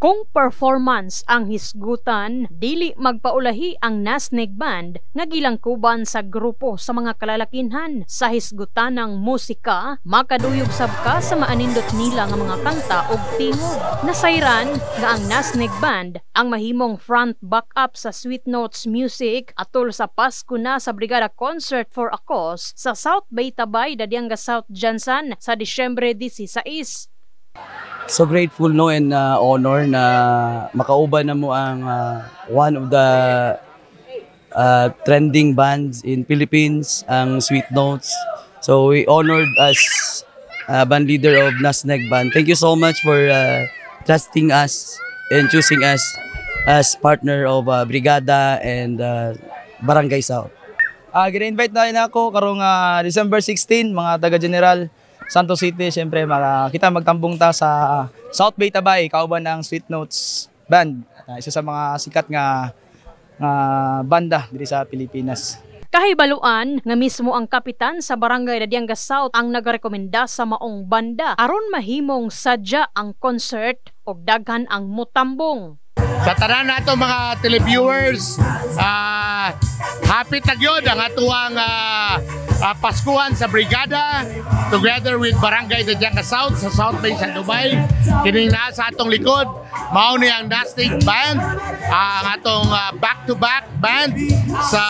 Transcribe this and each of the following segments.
Kung performance ang hisgutan, dili magpaulahi ang Nasneg Band nga gilangkuban sa grupo sa mga kalalakinhan sa hisgutan ng musika, makaduyog sab ka sa maanindot nila nga mga kanta ug tingog. Nasayran nga ang Nasneg Band ang mahimong front backup sa Sweet Notes Music atol sa Pasko na sa Brigada Concert for a Cause sa South Bay Tabay, Dadianga South Jansan sa Disyembre 16. So grateful no and honor na makauban na mo ang one of the trending bands in Philippines, ang Sweet Notes. So we honored as band leader of Nasneg Band. Thank you so much for trusting us and choosing us as partner of Brigada and Barangay South. Gina-invite na ako karong December 16, mga taga-General Santos City. Siyempre, kita magtambong ta sa South Bay Tabay, kauban ng Sweet Notes Band. Isa sa mga sikat nga banda dito sa Pilipinas. Kahibaluan nga mismo ang kapitan sa Barangay Dadianga South ang nagarekomenda sa maong banda aron mahimong sadya ang concert ug daghan ang mutambong. Sa tanan nato mga televiewers, happy tagyod ang atuang Paskuhan sa Brigada together with Barangay Dadianga South sa South Bay sa Dubai. Kining naa sa atong likod, mao ni ang Nasneg Band, ang atong back-to-back band sa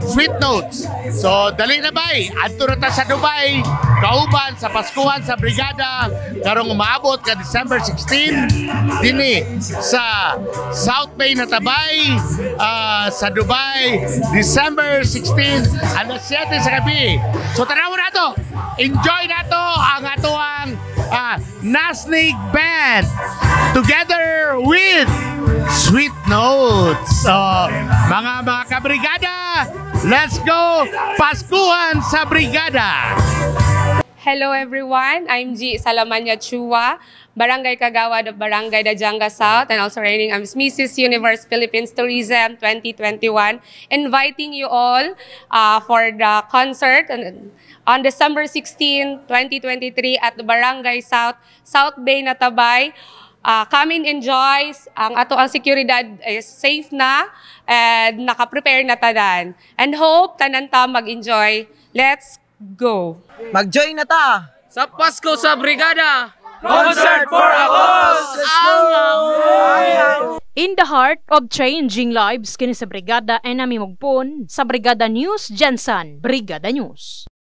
Sweet Notes. So dali na bay, adto na ta sa Dubai, kauban sa Paskuhan sa Brigada karong umaabot ka December 16 dinhi sa South Bay na Tabay, sa Dubai, December 16 alas 7 sa gabi. So tanaw na to, enjoy na to ang atuang Nasneg Band together with Sweet Notes. So mga kabrigada, let's go Paskuhan sa Brigada! Hello everyone, I'm G. Salamanya Chua, Barangay Kagawad of Barangay Dadianga South, and also reigning as Mrs. Universe Philippines Tourism 2021. Inviting you all for the concert on December 16, 2023 at the Barangay South, South Bay Natabay. Come and enjoy. Ang ato ang seguridad is safe na and naka-prepare na tanan. And hope tanan ta mag-enjoy. Let's go! Mag-join na ta! Sa Pasko sa Brigada! Concert for a Cause! Let's go! In the heart of changing lives, kini sa Brigada ay nami magpon sa Brigada News Jansan, Brigada News.